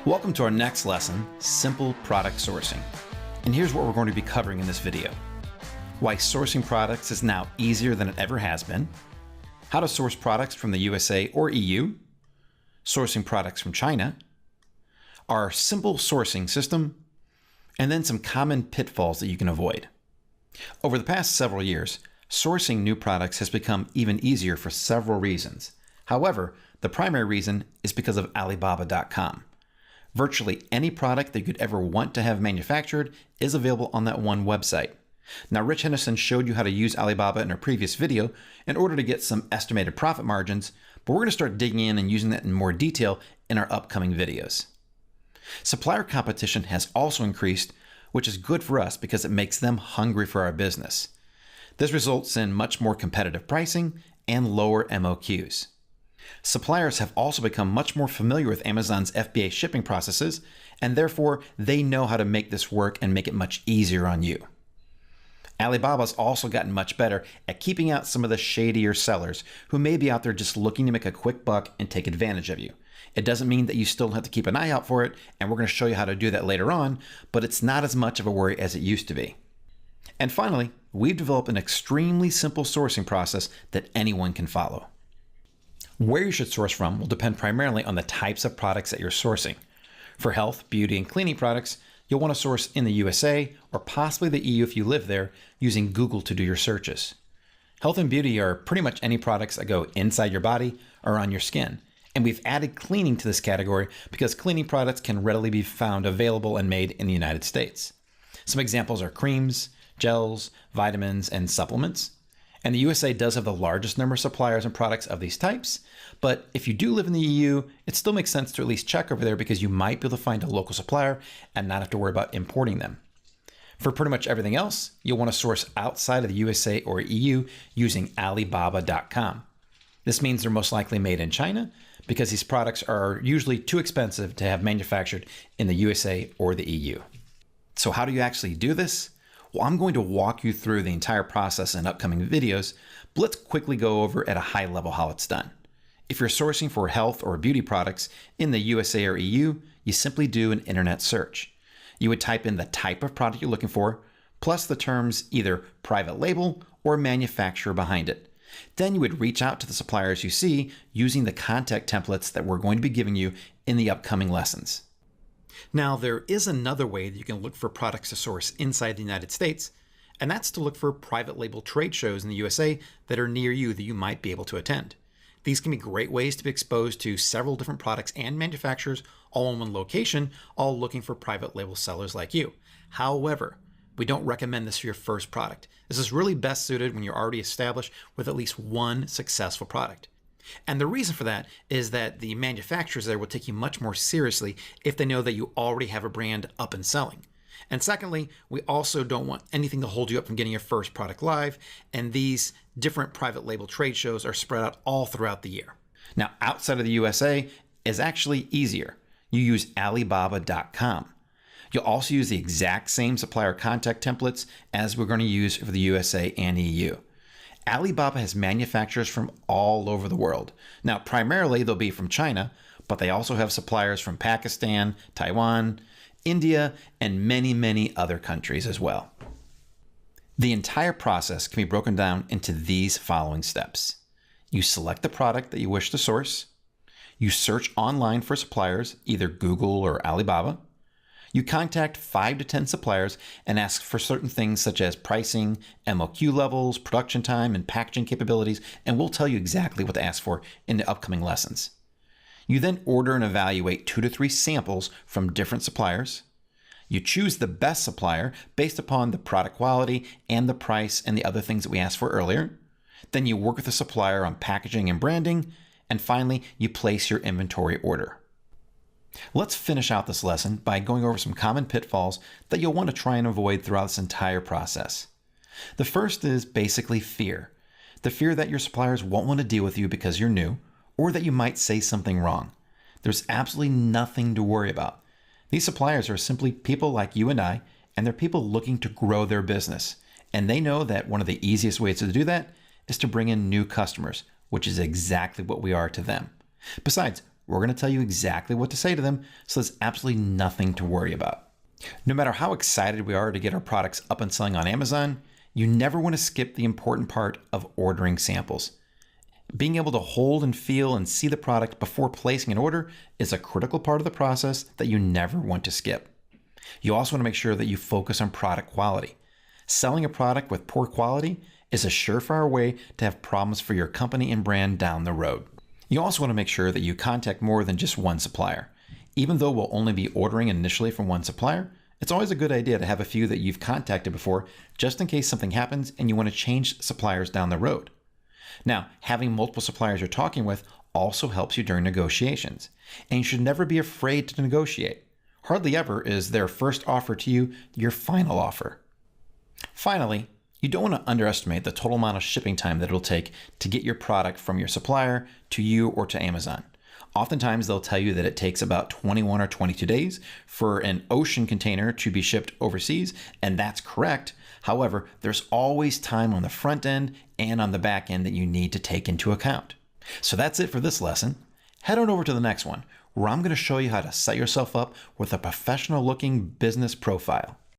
Welcome to our next lesson, Simple Product Sourcing. And here's what we're going to be covering in this video. Why sourcing products is now easier than it ever has been, how to source products from the USA or EU, sourcing products from China, our simple sourcing system, and then some common pitfalls that you can avoid. Over the past several years, sourcing new products has become even easier for several reasons. However, the primary reason is because of Alibaba.com. Virtually any product that you could ever want to have manufactured is available on that one website. Now, Rich Henderson showed you how to use Alibaba in our previous video in order to get some estimated profit margins, but we're going to start digging in and using that in more detail in our upcoming videos. Supplier competition has also increased, which is good for us because it makes them hungry for our business. This results in much more competitive pricing and lower MOQs. Suppliers have also become much more familiar with Amazon's FBA shipping processes, and therefore they know how to make this work and make it much easier on you. Alibaba's also gotten much better at keeping out some of the shadier sellers who may be out there just looking to make a quick buck and take advantage of you. It doesn't mean that you still have to keep an eye out for it, and we're going to show you how to do that later on, but it's not as much of a worry as it used to be. And finally, we've developed an extremely simple sourcing process that anyone can follow. Where you should source from will depend primarily on the types of products that you're sourcing. For health, beauty, and cleaning products, you'll want to source in the USA or possibly the EU if you live there, using Google to do your searches. Health and beauty are pretty much any products that go inside your body or on your skin. And we've added cleaning to this category because cleaning products can readily be found available and made in the United States. Some examples are creams, gels, vitamins, and supplements. And the USA does have the largest number of suppliers and products of these types, but if you do live in the EU, it still makes sense to at least check over there because you might be able to find a local supplier and not have to worry about importing them. For pretty much everything else, you'll want to source outside of the USA or EU using Alibaba.com. This means they're most likely made in China because these products are usually too expensive to have manufactured in the USA or the EU. So how do you actually do this? Well, I'm going to walk you through the entire process in upcoming videos, but let's quickly go over at a high level how it's done. If you're sourcing for health or beauty products in the USA or EU, you simply do an internet search. You would type in the type of product you're looking for, plus the terms either private label or manufacturer behind it. Then you would reach out to the suppliers you see using the contact templates that we're going to be giving you in the upcoming lessons. Now, there is another way that you can look for products to source inside the United States, and that's to look for private label trade shows in the USA that are near you that you might be able to attend. These can be great ways to be exposed to several different products and manufacturers all in one location, all looking for private label sellers like you. However, we don't recommend this for your first product. This is really best suited when you're already established with at least one successful product. And the reason for that is that the manufacturers there will take you much more seriously if they know that you already have a brand up and selling. And secondly, we also don't want anything to hold you up from getting your first product live, and these different private label trade shows are spread out all throughout the year. Now, outside of the USA is actually easier. You use Alibaba.com. You'll also use the exact same supplier contact templates as we're going to use for the USA and EU. Alibaba has manufacturers from all over the world. Now, primarily they'll be from China, but they also have suppliers from Pakistan, Taiwan, India, and many, many other countries as well. The entire process can be broken down into these following steps. You select the product that you wish to source. You search online for suppliers, either Google or Alibaba. You contact 5 to 10 suppliers and ask for certain things such as pricing, MOQ levels, production time, and packaging capabilities, and we'll tell you exactly what to ask for in the upcoming lessons. You then order and evaluate 2 to 3 samples from different suppliers. You choose the best supplier based upon the product quality and the price and the other things that we asked for earlier. Then you work with the supplier on packaging and branding, and finally, you place your inventory order. Let's finish out this lesson by going over some common pitfalls that you'll want to try and avoid throughout this entire process. The first is basically fear. The fear that your suppliers won't want to deal with you because you're new, or that you might say something wrong. There's absolutely nothing to worry about. These suppliers are simply people like you and I, and they're people looking to grow their business. And they know that one of the easiest ways to do that is to bring in new customers, which is exactly what we are to them. Besides, we're going to tell you exactly what to say to them, so there's absolutely nothing to worry about. No matter how excited we are to get our products up and selling on Amazon, you never want to skip the important part of ordering samples. Being able to hold and feel and see the product before placing an order is a critical part of the process that you never want to skip. You also want to make sure that you focus on product quality. Selling a product with poor quality is a surefire way to have problems for your company and brand down the road. You also want to make sure that you contact more than just one supplier. Even though we'll only be ordering initially from one supplier, it's always a good idea to have a few that you've contacted before, just in case something happens and you want to change suppliers down the road. Now, having multiple suppliers you're talking with also helps you during negotiations, and you should never be afraid to negotiate. Hardly ever is their first offer to you your final offer. Finally, you don't want to underestimate the total amount of shipping time that it'll take to get your product from your supplier to you or to Amazon. Oftentimes, they'll tell you that it takes about 21 or 22 days for an ocean container to be shipped overseas, and that's correct. However, there's always time on the front end and on the back end that you need to take into account. So that's it for this lesson. Head on over to the next one, where I'm going to show you how to set yourself up with a professional-looking business profile.